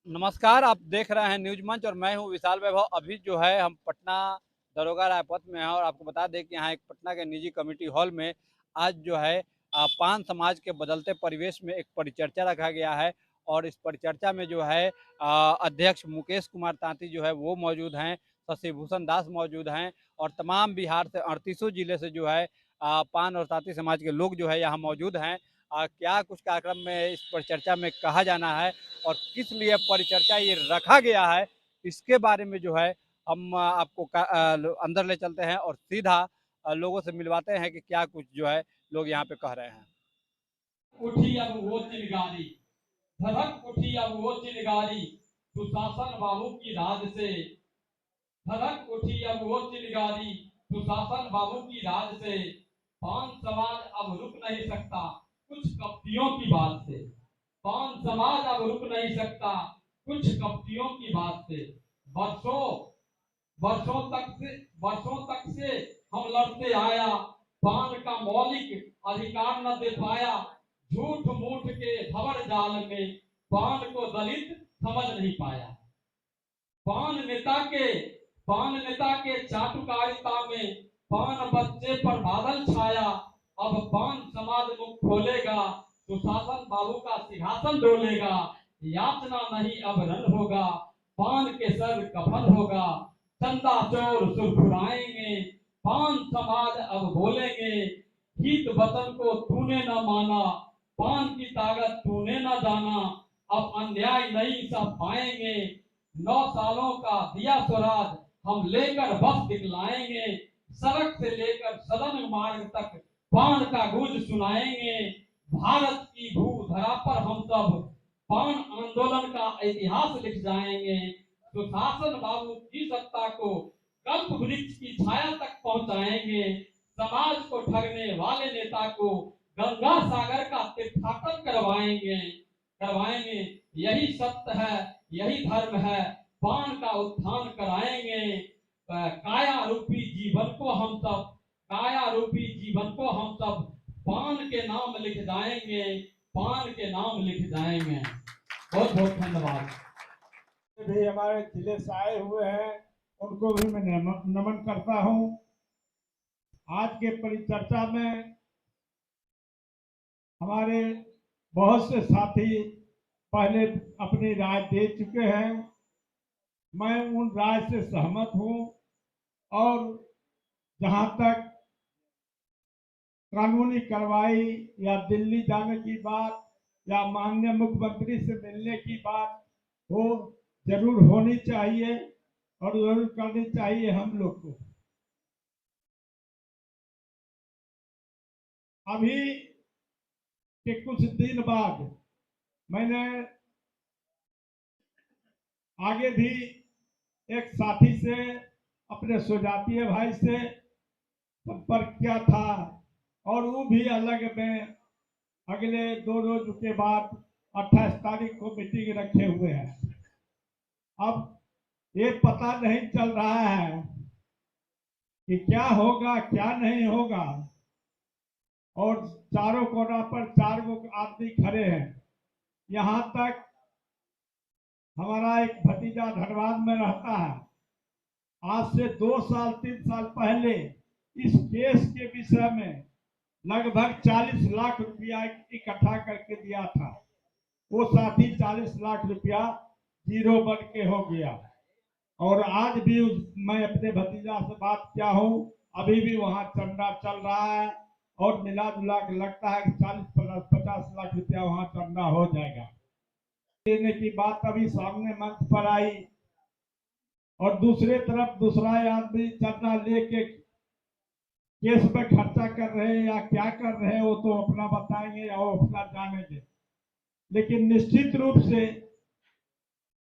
नमस्कार, आप देख रहे हैं न्यूज़ मंच और मैं हूं विशाल वैभव। अभी जो है हम पटना दरोगा रायपथ में हैं और आपको बता दें कि यहाँ एक पटना के निजी कम्युनिटी हॉल में आज जो है पान समाज के बदलते परिवेश में एक परिचर्चा रखा गया है। और इस परिचर्चा में जो है अध्यक्ष मुकेश कुमार तांती जो है वो मौजूद हैं, शशिभूषण दास मौजूद हैं और तमाम बिहार से 38 जिले से जो है पान और तांती समाज के लोग जो है यहाँ मौजूद हैं। क्या कुछ कार्यक्रम में इस परिचर्चा में कहा जाना है और किस लिए परिचर्चा ये रखा गया है, इसके बारे में जो है हम आपको अंदर ले चलते हैं और सीधा लोगों से मिलवाते हैं कि क्या कुछ जो है लोग यहाँ पे कह रहे हैं। उठी अब वो चिंगारी, धधक उठी अब वो चिंगारी, सुशासन बाबू की राज से। धधक उठी अब वो चिंगारी, सुशासन बाबू की राज से। पान समाज अब रुक नहीं सकता कुछ कप्तियों की बात से। पान समाज अब रुक नहीं सकता कुछ कप्तियों की बात से। वर्षों वर्षों तक से हम लड़ते आया, पान का मौलिक अधिकार न दे पाया। झूठ मूठ के भंवर जाल में पान को दलित समझ नहीं पाया। पान नेता के चाटुकारिता में पान बच्चे पर बादल छाया। अब पान समाज मुख खोलेगा, सुशासन बाबू का सिंहासन डोलेगा। याचना नहीं अब रन होगा, पान के सर कफन होगा। चंदा चोर सुरफुराएंगे, पान समाज अब बोलेंगे। हित वतन को तूने न माना, पान की ताकत तूने न जाना। अब अन्याय नहीं सब पाएंगे, 9 सालों का दिया स्वराज हम लेकर बस दिखलाएंगे। सड़क से लेकर सदन मार्ग तक पान का गूंज सुनाएंगे। भारत की भू धरा पर हम सब पान आंदोलन का इतिहास लिख जाएंगे। सुशासन बाबू की सत्ता को कल्प वृक्ष की छाया तक पहुंचाएंगे। समाज को ठगने वाले नेता को गंगा सागर का तीर्थाटन करवाएंगे। यही सत्य है, यही धर्म है, पान का उत्थान कराएंगे। काया रूपी जीवन को हम सब पान के नाम लिख जाएंगे। पान के नाम लिख जाएंगे। बहुत बहुत धन्यवाद। भी हमारे जिले से आए हुए हैं, उनको भी मैं नमन करता हूं। आज के परिचर्चा में हमारे बहुत से साथी पहले अपनी राय दे चुके हैं। मैं उन राय से सहमत हूं और जहां तक कानूनी कार्रवाई या दिल्ली जाने की बात या माननीय मुख्यमंत्री से मिलने की बात हो, जरूर होनी चाहिए और जरूर करनी चाहिए हम लोग को। अभी के कुछ दिन बाद मैंने आगे भी एक साथी से, अपने सुजातीय भाई से संपर्क किया था और वो भी अलग में अगले 2 रोज के बाद 28 तारीख को मीटिंग रखे हुए हैं। अब ये पता नहीं चल रहा है कि क्या होगा क्या नहीं होगा, और चारों कोना पर 4 आदमी खड़े हैं। यहाँ तक हमारा एक भतीजा धनबाद में रहता है, आज से 2 साल 3 साल पहले इस केस के विषय में लगभग 40 लाख रुपया इकट्ठा करके दिया था। वो साथी 40 लाख रुपया जीरो बन के हो गया। और आज भी मैं अपने भतीजा से बात किया हूँ, अभी भी वहाँ चंदा चल रहा है और मिला जुला के लगता है कि 40-50 लाख रुपया वहाँ चंदा हो जाएगा। देने की बात अभी सामने मंच पर आई और दूसरे तरफ दूसरा आदमी चंदा लेके केस में खर्चा कर रहे हैं या क्या कर रहे हैं वो तो अपना बताएंगे या वो अपना जानेंगे। लेकिन निश्चित रूप से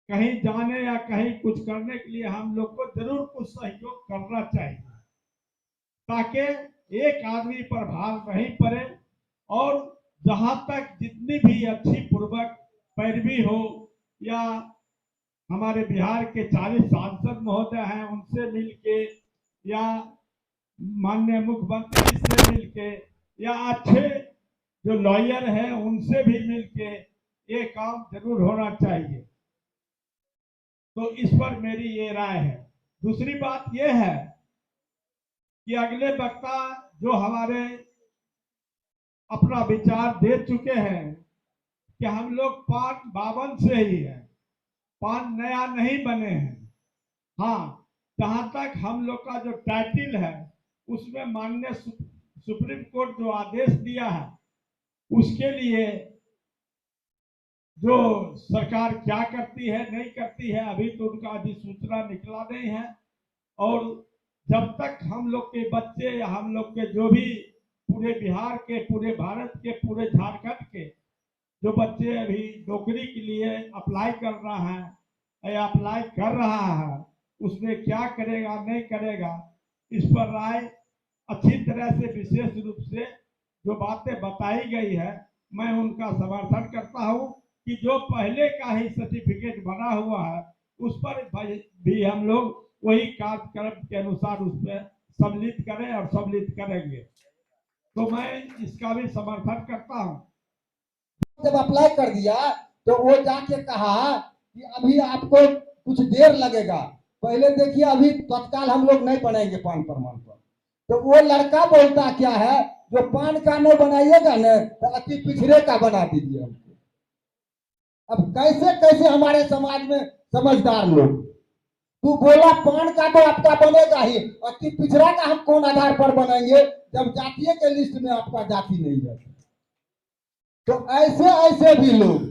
कहीं जाने या कहीं कुछ करने के लिए हम लोग को जरूर कुछ सहयोग करना चाहिए, ताकि एक आदमी पर भार नहीं पड़े और जहां तक जितनी भी अच्छी पूर्वक पैरवी हो या हमारे बिहार के 40 सांसद महोदय हैं उनसे मिलके या माननीय मुख्यमंत्री से मिलके या अच्छे जो लॉयर हैं उनसे भी मिलके ये काम जरूर होना चाहिए। तो इस पर मेरी ये राय है। दूसरी बात ये है कि अगले वक्ता जो हमारे अपना विचार दे चुके हैं कि हम लोग पान 52 से ही है, पान नया नहीं बने हैं। हाँ, जहां तक हम लोग का जो टाइटिल है उसमें माननीय सुप्रीम कोर्ट जो आदेश दिया है उसके लिए जो सरकार क्या करती है नहीं करती है अभी तो उनका अधिसूचना निकला नहीं है। और जब तक हम लोग के बच्चे या हम लोग के जो भी पूरे बिहार के, पूरे भारत के, पूरे झारखंड के जो बच्चे अभी नौकरी के लिए अप्लाई कर रहा है या अप्लाई कर रहा है उसमें क्या करेगा नहीं करेगा इस पर राय अच्छी तरह से विशेष रूप से जो बातें बताई गई है मैं उनका समर्थन करता हूं कि जो पहले का ही सर्टिफिकेट बना हुआ है उस पर भी हम लोग वही कार्यक्रम के अनुसार उस पर सम्मिलित करें और सम्मिलित करेंगे। तो मैं इसका भी समर्थन करता हूं। जब अप्लाई कर दिया तो वो जाके कहा कि अभी आपको कुछ देर लगेगा, पहले देखिए अभी तत्काल हम लोग नहीं बनाएंगे पान प्रमाण पत्र। तो वो लड़का बोलता क्या है, जो पान का नहीं बनाइएगा ना तो अति पिछड़े का बना दीजिए हमको। अब कैसे कैसे हमारे समाज में समझदार लोग, तू बोला पान का तो आपका बनेगा ही, अति पिछड़ा का हम कौन आधार पर बनाएंगे जब जातीय के लिस्ट में आपका जाति नहीं है। तो ऐसे ऐसे भी लोग,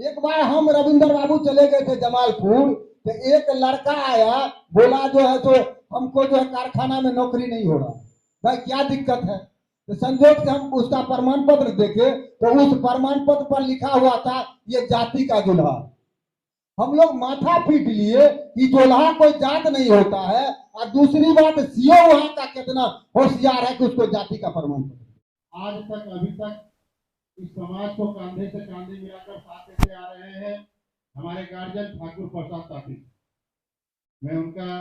एक बार हम रविंद्र बाबू चले गए थे जमालपुर, तो एक लड़का आया बोला जो है तो हमको जो है कारखाना में नौकरी नहीं हो रहा, भाई क्या दिक्कत है। तो संजोग से हम उसका प्रमाण पत्र देखे तो उस प्रमाण पत्र पर लिखा हुआ था ये जाति का दुल्हा। हम लोग माथा पीट लिए कि दुल्हा कोई जात नहीं होता है, और दूसरी बात सीओ वहां का कितना होशियार है कि उसको जाति का प्रमाण पत्र। आज तक अभी तक इस समाज को कांधे से कांधे मिलाकर साथ देते आ रहे हैं हमारे गार्जियन ठाकुर प्रसाद ताती। मैं उनका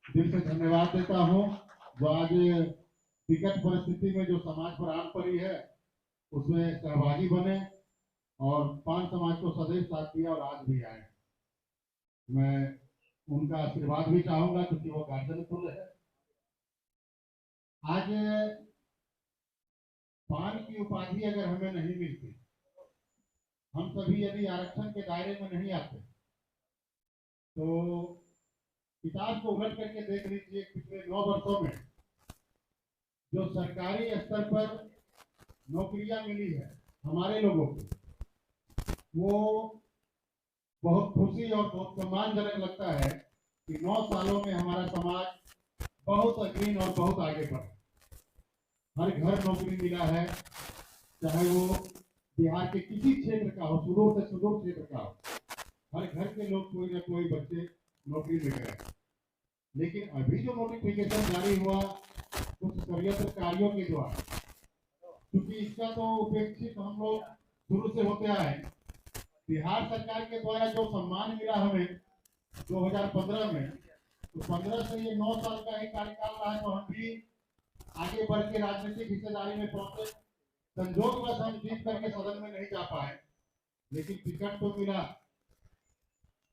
दिल से धन्यवाद देता हूं जो आज विकट परिस्थिति में जो समाज पर आन पड़ी है उसमें सहभागी बने और पान समाज को सदैव साथ दिया और आज भी आए। मैं उनका आशीर्वाद भी चाहूंगा क्योंकि वो गार्जियन खुद है। आज पान की उपाधि अगर हमें नहीं मिलती, हम सभी यदि आरक्षण के दायरे में नहीं आते, तो किताब को उलट करके देख लीजिए पिछले 9 वर्षों में जो सरकारी स्तर पर नौकरियां मिली है हमारे लोगों को, वो बहुत खुशी और बहुत सम्मानजनक लगता है कि 9 सालों में हमारा समाज बहुत अग्रणी और बहुत आगे बढ़ा। हर घर नौकरी मिला है, चाहे वो बिहार के किसी क्षेत्र का हो, सुदूर से सुदूर क्षेत्र का हो, हर घर के लोग कोई ना कोई बच्चे नौकरी में गए। लेकिन अभी जो नोटिफिकेशन जारी हुआ कुछ षड्यंत्र कार्यों के द्वारा, क्योंकि इसका तो उपेक्षित हम लोग शुरू से होते आए। बिहार सरकार के द्वारा जो सम्मान मिला हमें 2015 में, तो 15 से ये 9 साल का एक कार्यकाल रहा है, तो हम भी आगे बढ़ के राजनीतिक हिस्सेदारी में पहुंचे। संजोग बस हम जीत करके सदन में नहीं जा पाए, लेकिन टिकट तो मिला।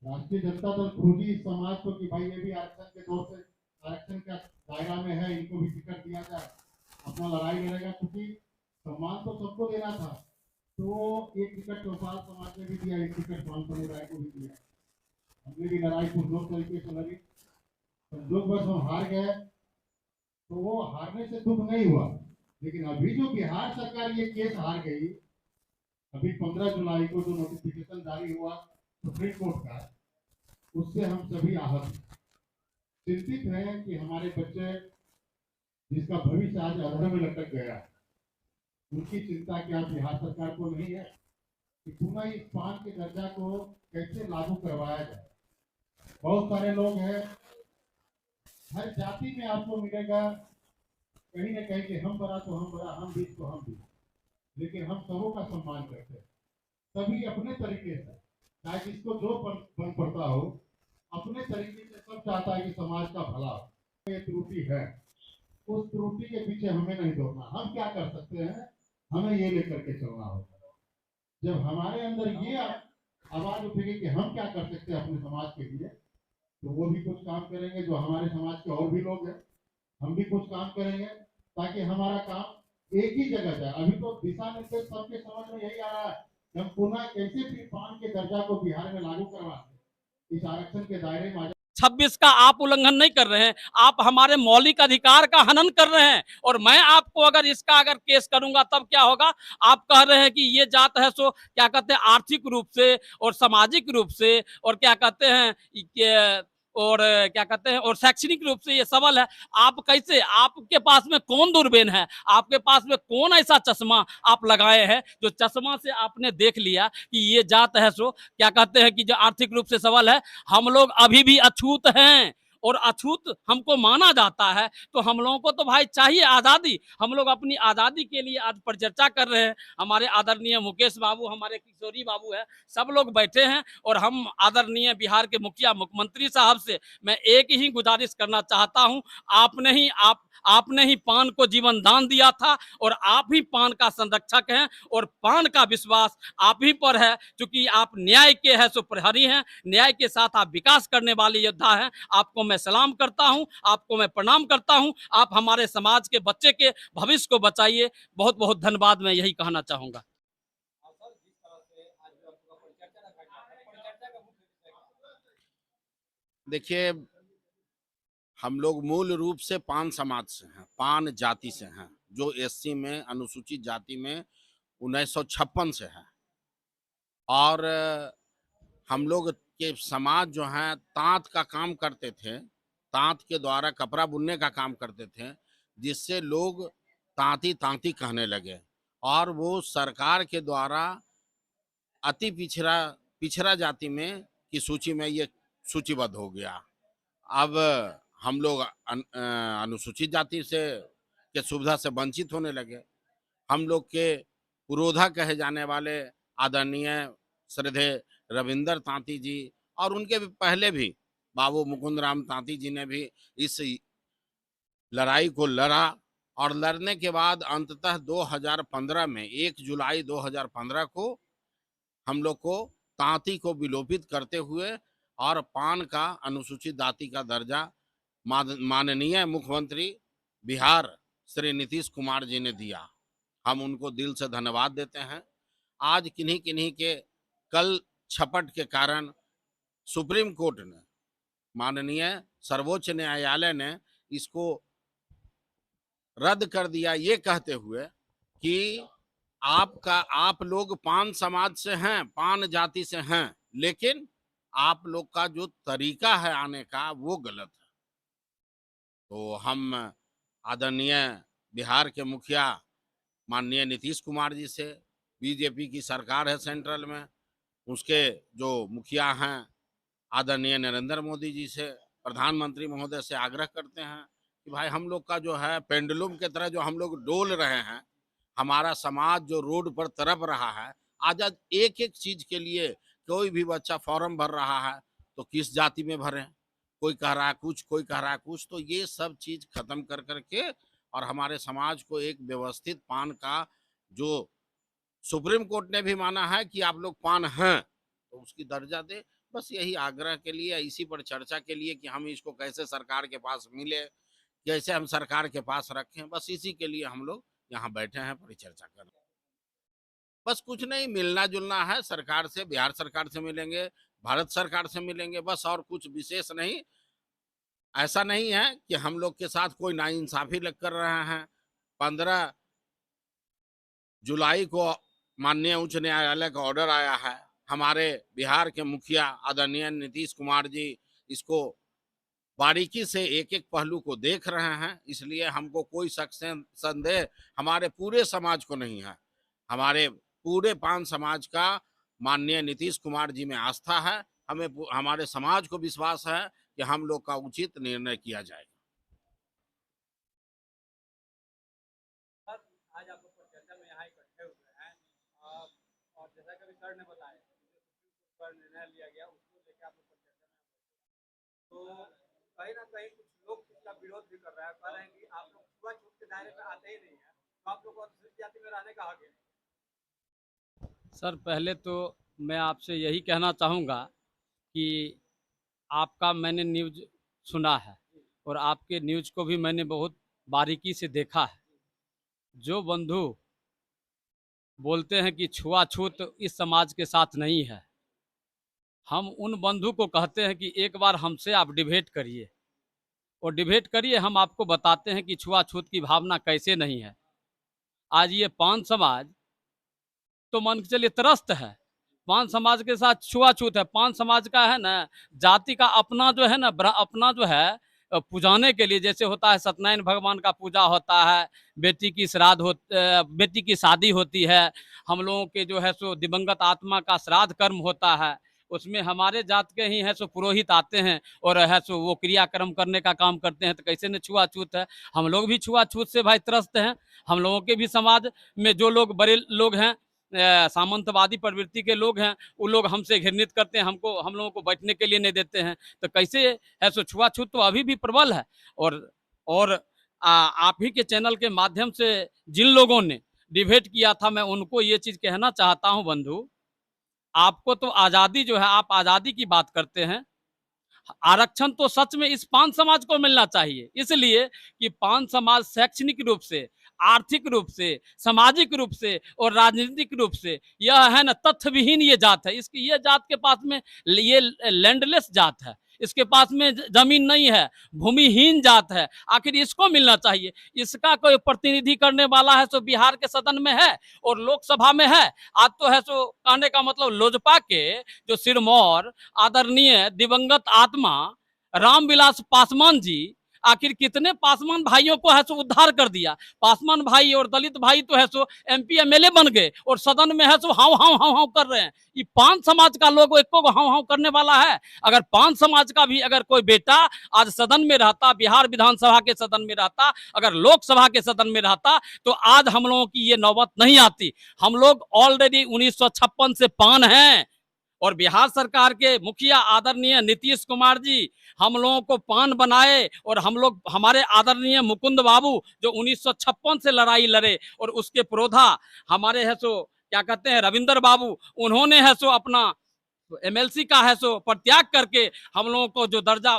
राष्ट्रीय जनता दल खोजी इस समाज को कि भाई ये भी आरक्षण के दौर से आरक्षण का दायरा में है, इनको भी टिकट दिया जाए, अपना लड़ाई लड़ेगा। क्योंकि सम्मान तो सबको देना था, तो एक टिकट चौपाल समाज ने भी दिया, एक टिकट पान समुदाय को भी दिया। हमने भी लड़ाई पुरजोर तरीके से लड़ी। संजोग बस हम हार गए, तो वो हारने से दुख नहीं हुआ। लेकिन अभी जो बिहार सरकार ये केस हार गई, अभी 15 जुलाई को जो नोटिफिकेशन जारी हुआ सुप्रीम कोर्ट का, उससे हम सभी आहत हैं, चिंतित हैं कि हमारे बच्चे जिसका भविष्य आज अधर में लटक गया, उनकी चिंता क्या बिहार सरकार को नहीं है कि पुनः इस पान के दर्जा को कैसे लागू करवाया जाए। बहुत सारे लोग हैं, हर जाति में आपको मिलेगा कहीं ना कहीं कि हम बड़ा तो हम बड़ा, हम भी तो हम भी, लेकिन हम सबों का सम्मान करते हैं, सभी अपने तरीके से, चाहे जिसको जो बन पड़ता हो, अपने तरीके से सब चाहता है कि समाज का भला हो। ये त्रुटि है, उस त्रुटि के पीछे हमें नहीं दौड़ना। हम क्या कर सकते हैं, हमें ये लेकर के चलना होगा। जब हमारे अंदर ये आवाज उठेगी कि हम क्या कर सकते हैं अपने समाज के लिए, तो वो भी कुछ काम करेंगे, जो हमारे समाज के और भी लोग हैं, हम भी कुछ काम करेंगे ताकि हमारा काम एक ही जगह जाए। अभी तो दिशा निर्देश सबके समझ में यही आ रहा है कि हम पुनः कैसे फिर पान के दर्जा को बिहार में लागू करवाते, इस आरक्षण के दायरे में 26 का आप उल्लंघन नहीं कर रहे हैं, आप हमारे मौलिक अधिकार का हनन कर रहे हैं। और मैं आपको अगर इसका अगर केस करूंगा तब क्या होगा? आप कह रहे हैं कि ये जात है सो क्या कहते हैं आर्थिक रूप से और सामाजिक रूप से और क्या कहते हैं और क्या कहते हैं और शैक्षणिक रूप से ये सबल है। आप कैसे, आपके पास में कौन दूरबीन है, आपके पास में कौन ऐसा चश्मा आप लगाए हैं जो चश्मा से आपने देख लिया कि ये जात है सो क्या कहते हैं कि जो आर्थिक रूप से सबल है? हम लोग अभी भी अछूत हैं और अछूत हमको माना जाता है। तो हम लोगों को तो भाई चाहिए आज़ादी। हम लोग अपनी आज़ादी के लिए आज परिचर्चा कर रहे हैं। हमारे आदरणीय मुकेश बाबू, हमारे किशोरी बाबू है, सब लोग बैठे हैं और हम आदरणीय बिहार के मुखिया मुख्यमंत्री साहब से मैं एक ही गुजारिश करना चाहता हूं, आपने ही पान को जीवन दान दिया था और आप ही पान का संरक्षक हैं और पान का विश्वास आप ही पर है। क्योंकि आप न्याय के हैं सो प्रहरी हैं, न्याय के साथ आप विकास करने वाले योद्धा हैं। आपको मैं सलाम करता हूं, आपको मैं प्रणाम करता हूं। आप हमारे समाज के बच्चे के भविष्य को बचाइए। बहुत बहुत धन्यवाद, मैं यही कहना चाहूंगा। और सर जिस तरह से आज जो आपका परिचर्चा रखा गया है, परिचर्चा का मुख्य विषय क्या है? देखिए, हम लोग मूल रूप से पान समाज से हैं, पान जाति से हैं, जो एससी में अनुसूचित जाति में 1956 से है। और हम लोग के समाज जो है तांत का काम करते थे, तांत के द्वारा कपड़ा बुनने का काम करते थे, जिससे लोग तांती तांती कहने लगे और वो सरकार के द्वारा अति पिछड़ा पिछड़ा जाति में की सूची में ये सूचीबद्ध हो गया। अब हम लोग अनुसूचित जाति से के सुविधा से वंचित होने लगे। हम लोग के पुरोधा कहे जाने वाले आदरणीय श्रद्धेय रविंदर तांती जी और उनके भी पहले भी बाबू मुकुंद राम तांती जी ने भी इस लड़ाई को लड़ा और लड़ने के बाद अंततः 2015 में 1 जुलाई 2015 को हम लोग को तांती को विलोपित करते हुए और पान का अनुसूचित जाति का दर्जा माननीय मुख्यमंत्री बिहार श्री नीतीश कुमार जी ने दिया। हम उनको दिल से धन्यवाद देते हैं। आज किन्हीं किन्हीं के कल छपट के कारण सुप्रीम कोर्ट ने, माननीय सर्वोच्च न्यायालय ने इसको रद्द कर दिया, ये कहते हुए कि आप लोग पान समाज से हैं, पान जाति से हैं, लेकिन आप लोग का जो तरीका है आने का वो गलत है। तो हम आदरणीय बिहार के मुखिया माननीय नीतीश कुमार जी से, बीजेपी की सरकार है सेंट्रल में, उसके जो मुखिया हैं आदरणीय नरेंद्र मोदी जी से, प्रधानमंत्री महोदय से आग्रह करते हैं कि भाई हम लोग का जो है पेंडुलम की तरह जो हम लोग डोल रहे हैं, हमारा समाज जो रोड पर तरफ रहा है, आज एक एक चीज के लिए कोई भी बच्चा फॉर्म भर रहा है तो किस जाति में भरें, कोई कह रहा है कुछ, कोई कह रहा है कुछ। तो ये सब चीज खत्म कर करके और हमारे समाज को एक व्यवस्थित पान का, जो सुप्रीम कोर्ट ने भी माना है कि आप लोग पान हैं, तो उसकी दर्जा दे। बस यही आग्रह के लिए, इसी पर चर्चा के लिए कि हम इसको कैसे सरकार के पास मिले, कैसे हम सरकार के पास रखें, बस इसी के लिए हम लोग यहाँ बैठे हैं परिचर्चा कर रहे हैं। बस कुछ नहीं, मिलना जुलना है सरकार से, बिहार सरकार से मिलेंगे, भारत सरकार से मिलेंगे, बस और कुछ विशेष नहीं। ऐसा नहीं है कि हम लोग के साथ कोई नाइंसाफी लग कर रहे हैं। 15 जुलाई को माननीय उच्च न्यायालय का ऑर्डर आया है, हमारे बिहार के मुखिया आदरणीय नीतीश कुमार जी इसको बारीकी से एक एक पहलू को देख रहे हैं, इसलिए हमको कोई शक संदेह हमारे पूरे समाज को नहीं है। हमारे पूरे पान समाज का माननीय नीतीश कुमार जी में आस्था है। हमें हमारे समाज को विश्वास है कि हम लोग का उचित निर्णय किया जाएगा। सर आज आप लोग परिचर्चा में यहाँ इकट्ठे हुए हैं और जैसा कि अभी सर ने बताया पर निर्णय लिया गया उसको लेकर आप लोग परिचर्चा में, तो कहीं ना कहीं कुछ लोग इसका विरोध भी कर रहे हैं, कह रहे हैं कि आप लोग छुआछूत के दायरे में आते ही नहीं है, तो आप लोग को अनुसूचित जाति में रहने का हक है। सर पहले तो मैं आपसे यही कहना चाहूँगा कि आपका मैंने न्यूज़ सुना है और आपके न्यूज़ को भी मैंने बहुत बारीकी से देखा है। जो बंधु बोलते हैं कि छुआछूत इस समाज के साथ नहीं है, हम उन बंधु को कहते हैं कि एक बार हमसे आप डिबेट करिए और डिबेट करिए, हम आपको बताते हैं कि छुआछूत की भावना कैसे नहीं है। आज ये पान समाज तो मान के चलिए त्रस्त है, पान समाज के साथ छुआछूत है। पान समाज का है ना जाति का अपना जो है ना अपना जो है पुजाने के लिए, जैसे होता है सत्यनारायण भगवान का पूजा होता है, बेटी की श्राद्ध हो बेटी की शादी होती है, हम लोगों के जो है सो दिवंगत आत्मा का श्राद्ध कर्म होता है, उसमें हमारे जात के ही है सो पुरोहित आते हैं और है सो वो क्रियाक्रम करने का काम करते हैं। तो कैसे न छुआछूत है, हम लोग भी छुआछूत से भाई त्रस्त हैं। हम लोगों के भी समाज में जो लोग बड़े लोग हैं, सामंतवादी प्रवृत्ति के लोग हैं, वो लोग हमसे घृणित करते हैं, हम लोगों को बैठने के लिए नहीं देते हैं। तो कैसे है सो छुआछूत तो अभी भी प्रबल है। और आप ही के चैनल के माध्यम से जिन लोगों ने डिबेट किया था, मैं उनको ये चीज कहना चाहता हूं बंधु, आपको तो आजादी जो है, आप आजादी की बात करते हैं, आरक्षण तो सच में इस पान समाज को मिलना चाहिए, इसलिए कि पान समाज शैक्षणिक रूप से, आर्थिक रूप से, सामाजिक रूप से और राजनीतिक रूप से यह है ना तथ्य विहीन ये जात है। इसकी ये जात के पास में ये लैंडलेस जात है, इसके पास में जमीन नहीं है, भूमिहीन जात है। आखिर इसको मिलना चाहिए। इसका कोई प्रतिनिधि करने वाला है सो बिहार के सदन में है और लोकसभा में है। आज तो है सो कहने का मतलब लोजपा के जो सिरमौर आदरणीय दिवंगत आत्मा रामविलास पासवान जी, आखिर कितने पासवान भाइयों को है सो उद्धार कर दिया। पासवान भाई और दलित भाई तो है सो एमपी एमएलए बन गए और सदन में है so how how how how कर रहे हैं। ये पान समाज का लोग एक को हाउ हाउ करने वाला है। अगर पान समाज का भी अगर कोई बेटा आज सदन में रहता, बिहार विधानसभा के सदन में रहता, अगर लोकसभा के सदन में रहता, तो आज हम लोगों की ये नौबत नहीं आती। हम लोग ऑलरेडी 1956 से पान हैं और बिहार सरकार के मुखिया आदरणीय नीतीश कुमार जी हम लोगों को पान बनाए और हम लोग, हमारे आदरणीय मुकुंद बाबू जो 1956 से लड़ाई लड़े और उसके प्रोधा हमारे है सो क्या कहते हैं रविंदर बाबू, उन्होंने है सो अपना एमएलसी का है सो परित्याग करके हम लोगों को जो दर्जा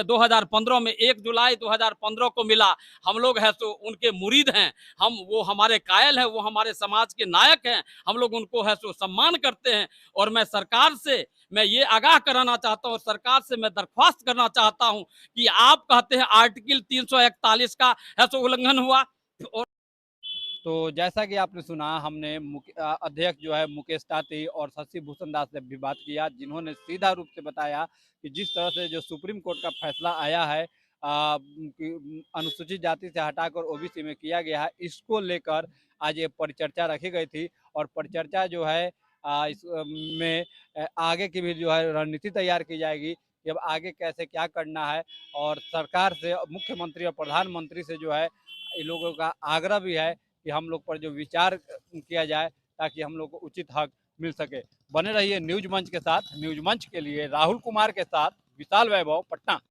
2015 में 1 जुलाई 2015 को मिला, हम लोग है सो उनके मुरीद हैं। वो हमारे कायल हैं, वो हमारे समाज के नायक हैं, हम लोग उनको है सो सम्मान करते हैं। और मैं सरकार से मैं ये आगाह कराना चाहता हूँ, सरकार से मैं दरख्वास्त करना चाहता हूँ कि आप कहते हैं आर्टिकल 341 का है सो उल्लंघन हुआ। और तो जैसा कि आपने सुना, हमने अध्यक्ष जो है मुकेश ताती और शशि भूषण दास से भी बात किया, जिन्होंने सीधा रूप से बताया कि जिस तरह से जो सुप्रीम कोर्ट का फैसला आया है अनुसूचित जाति से हटाकर ओबीसी में किया गया है, इसको लेकर आज ये परिचर्चा रखी गई थी। और परिचर्चा जो है इस में आगे की भी जो है रणनीति तैयार की जाएगी कि अब आगे कैसे क्या करना है। और सरकार से, मुख्यमंत्री और प्रधानमंत्री से जो है इन लोगों का आग्रह भी है कि हम लोग पर जो विचार किया जाए ताकि हम लोग को उचित हक मिल सके। बने रहिए न्यूज मंच के साथ। न्यूज मंच के लिए राहुल कुमार के साथ विशाल वैभव, पटना।